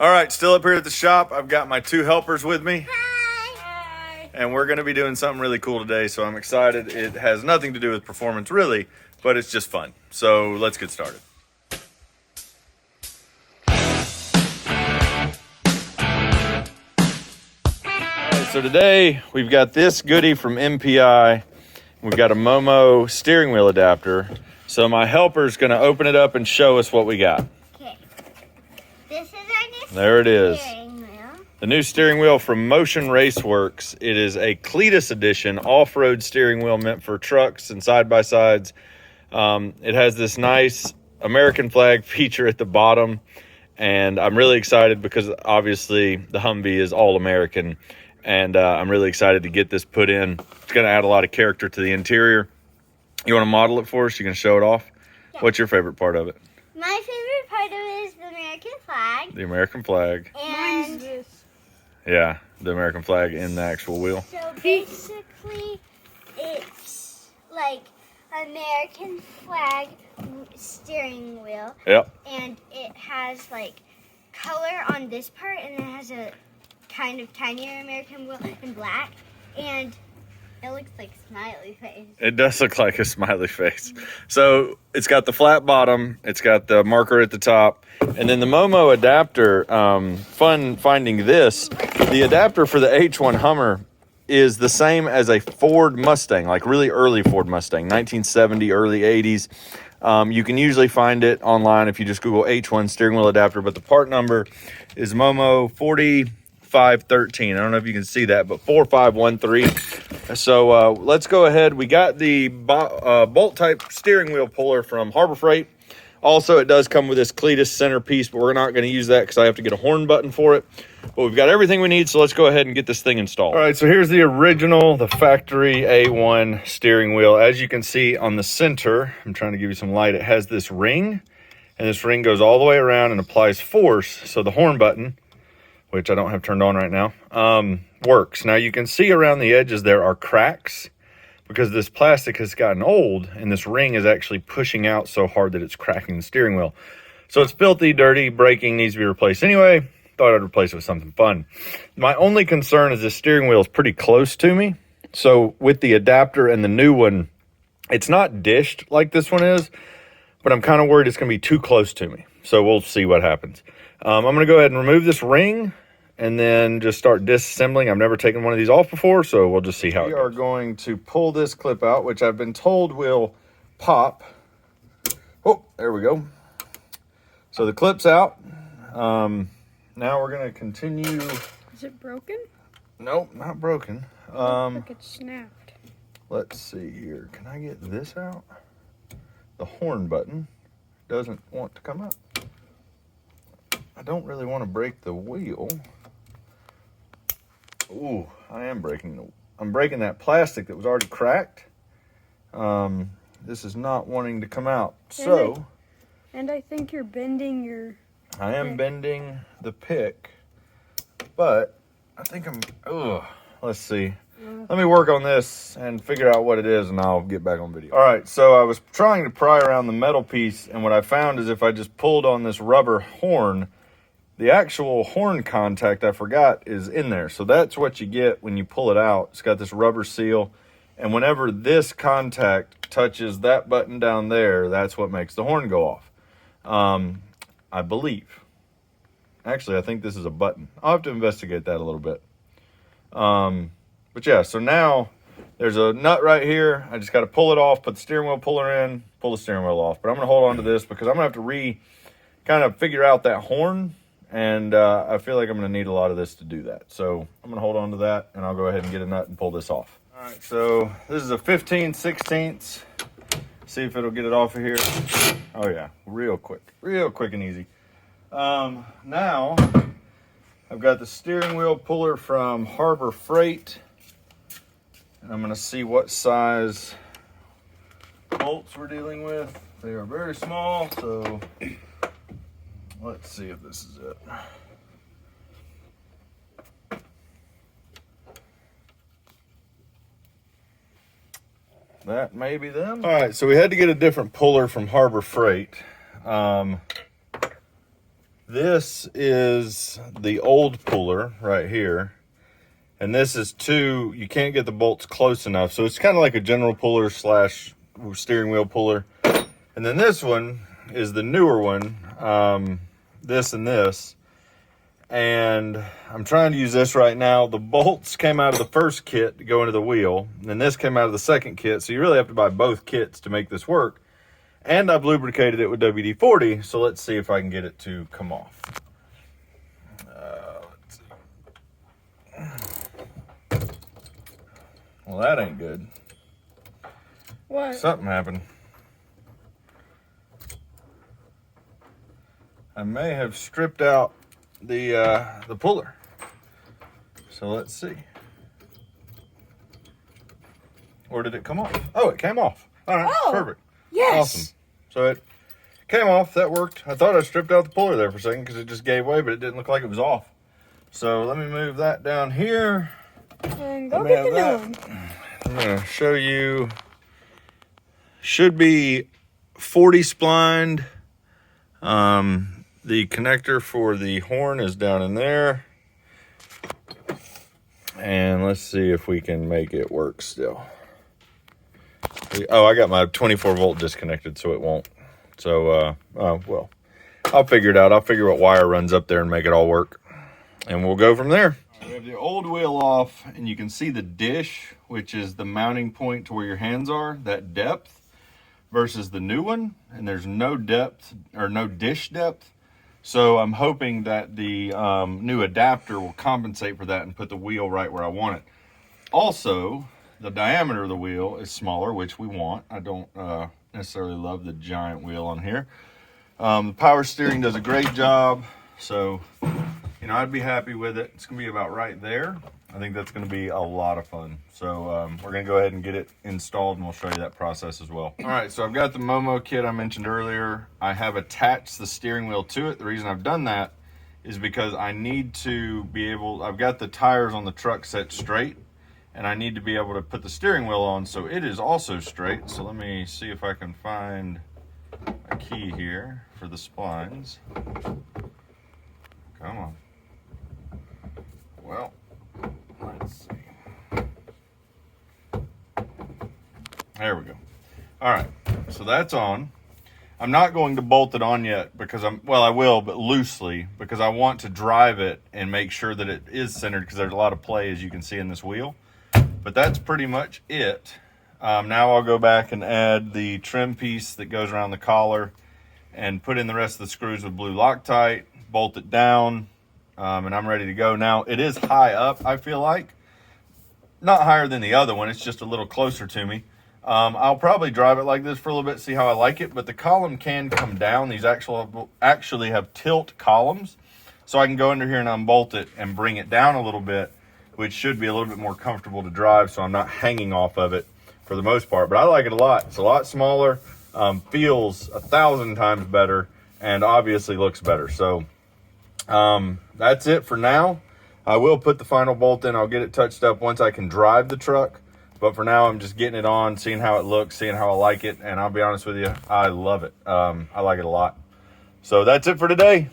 All right, still up here at the shop. I've got my two helpers with me. Hi. And we're going to be doing something really cool today, so I'm excited. It has nothing to do with performance, really, but it's just fun. So let's get started. All right, so today we've got this goodie from MPI. We've got a Momo steering wheel adapter. So my helper's going to open it up and show us what we got. Okay. This is our new There it is. steering wheel. The new steering wheel from Motion Raceworks. It is a Cleetus edition off-road steering wheel meant for trucks and side-by-sides. It has this nice American flag feature at the bottom, and I'm really excited because obviously the Humvee is all American, and I'm really excited to get this put in. It's going to add a lot of character to the interior. You want to model it for us? You can show it off? Yeah. What's your favorite part of it? My favorite part of it is the American flag. The American flag. And this. Yeah, the American flag in the actual wheel. so basically, it's like American flag steering wheel. Yep. And it has like color on this part, and it has a kind of tinier American wheel in black. And it looks like smiley face. It does look like a smiley face. So it's got the flat bottom, it's got the marker at the top, and then the Momo adapter, fun finding this, the adapter for the H1 Hummer is the same as a Ford Mustang, like really early Ford Mustang, 1970, early 80s. You can usually find it online if you just Google H1 steering wheel adapter, but the part number is Momo 4513. I don't know if you can see that, but 4513. So let's go ahead. We got the bolt type steering wheel puller from Harbor Freight. Also, it does come with this Cleetus centerpiece, but we're not going to use that because I have to get a horn button for it. But we've got everything we need, so let's go ahead and get this thing installed. All right, so here's the original, the factory A1 steering wheel. As you can see on the center, I'm trying to give you some light, it has this ring, and this ring goes all the way around and applies force. So the horn button, which I don't have turned on right now, works. Now you can see around the edges there are cracks because this plastic has gotten old and this ring is actually pushing out so hard that it's cracking the steering wheel. So it's filthy, dirty, breaking, needs to be replaced. Anyway, thought I'd replace it with something fun. My only concern is this steering wheel is pretty close to me. So with the adapter and the new one, it's not dished like this one is, but I'm kind of worried it's going to be too close to me. So we'll see what happens. I'm going to go ahead and remove this ring and then just start disassembling. I've never taken one of these off before, so we'll just see how it goes. We are going to pull this clip out, which I've been told will pop. Oh, there we go. So the clip's out. Now we're going to continue. Is it broken? Nope, not broken. Look, it's snapped. Let's see here. Can I get this out? The horn button doesn't want to come up. I don't really want to break the wheel. Ooh, I'm breaking that plastic that was already cracked. This is not wanting to come out. And I think you're bending your... I am bending the pick, but I think let's see. Let me work on this and figure out what it is, and I'll get back on video. All right, so I was trying to pry around the metal piece, and what I found is if I just pulled on this rubber horn, the actual horn contact, I forgot, is in there. So that's what you get when you pull it out. It's got this rubber seal. And whenever this contact touches that button down there, that's what makes the horn go off. I believe. Actually, I think this is a button. I'll have to investigate that a little bit. But yeah, so now there's a nut right here. I just got to pull it off, put the steering wheel puller in, pull the steering wheel off. But I'm going to hold on to this because I'm going to have to kind of figure out that horn. And I feel like I'm going to need a lot of this to do that. So I'm going to hold on to that, and I'll go ahead and get a nut and pull this off. All right, so this is a 15/16. See if it'll get it off of here. Oh, yeah, real quick and easy. Now, I've got the steering wheel puller from Harbor Freight. And I'm going to see what size bolts we're dealing with. They are very small, so... let's see if this is it. That may be them. All right, so we had to get a different puller from Harbor Freight. This is the old puller right here. And this is two, you can't get the bolts close enough. So it's kind of like a general puller slash steering wheel puller. And then this one is the newer one, this and this. And I'm trying to use this right now. The bolts came out of the first kit to go into the wheel. And then this came out of the second kit. So you really have to buy both kits to make this work. And I've lubricated it with WD-40. So let's see if I can get it to come off. Let's see. Well, that ain't good. What? Something happened. I may have stripped out the puller. So let's see. Or did it come off? Oh, it came off. All right, Oh, perfect. yes. Awesome. So it came off. That worked. I thought I stripped out the puller there for a second because it just gave way, but it didn't look like it was off. So let me move that down here. And go Let me get the have new that. one. I'm going to show you. Should be 40 splined. The connector for the horn is down in there. And let's see if we can make it work still. Oh, I got my 24 volt disconnected, so it won't. So, well, I'll figure it out. I'll figure what wire runs up there and make it all work. And we'll go from there. We have the old wheel off, and you can see the dish, which is the mounting point to where your hands are, that depth, versus the new one. And there's no depth, or no dish depth. So I'm hoping that the new adapter will compensate for that and put the wheel right where I want it. Also, the diameter of the wheel is smaller, which we want. I don't necessarily love the giant wheel on here. The power steering does a great job. So, you know, I'd be happy with it. It's going to be about right there. I think that's going to be a lot of fun. So we're going to go ahead and get it installed, and we'll show you that process as well. All right, so I've got the Momo kit I mentioned earlier. I have attached the steering wheel to it. The reason I've done that is because I need to be able, I've got the tires on the truck set straight, and I need to be able to put the steering wheel on so it is also straight. So let me see if I can find a key here for the splines. Come on. Well, let's see. There we go. All right, so that's on. I'm not going to bolt it on yet because well, I will, but loosely, because I want to drive it and make sure that it is centered, because there's a lot of play, as you can see in this wheel. But that's pretty much it. Now I'll go back and add the trim piece that goes around the collar and put in the rest of the screws with blue Loctite, bolt it down, and I'm ready to go. Now, it is high up, I feel like. Not higher than the other one, it's just a little closer to me. I'll probably drive it like this for a little bit, see how I like it, but the column can come down. These actually have tilt columns, so I can go under here and unbolt it and bring it down a little bit, which should be a little bit more comfortable to drive, so I'm not hanging off of it for the most part. But I like it a lot. It's a lot smaller, feels 1,000 times better, and obviously looks better. So that's it for now. I will put the final bolt in. I'll get it touched up once I can drive the truck. But for now, I'm just getting it on, seeing how it looks, seeing how I like it. And I'll be honest with you, I love it. I like it a lot. So that's it for today.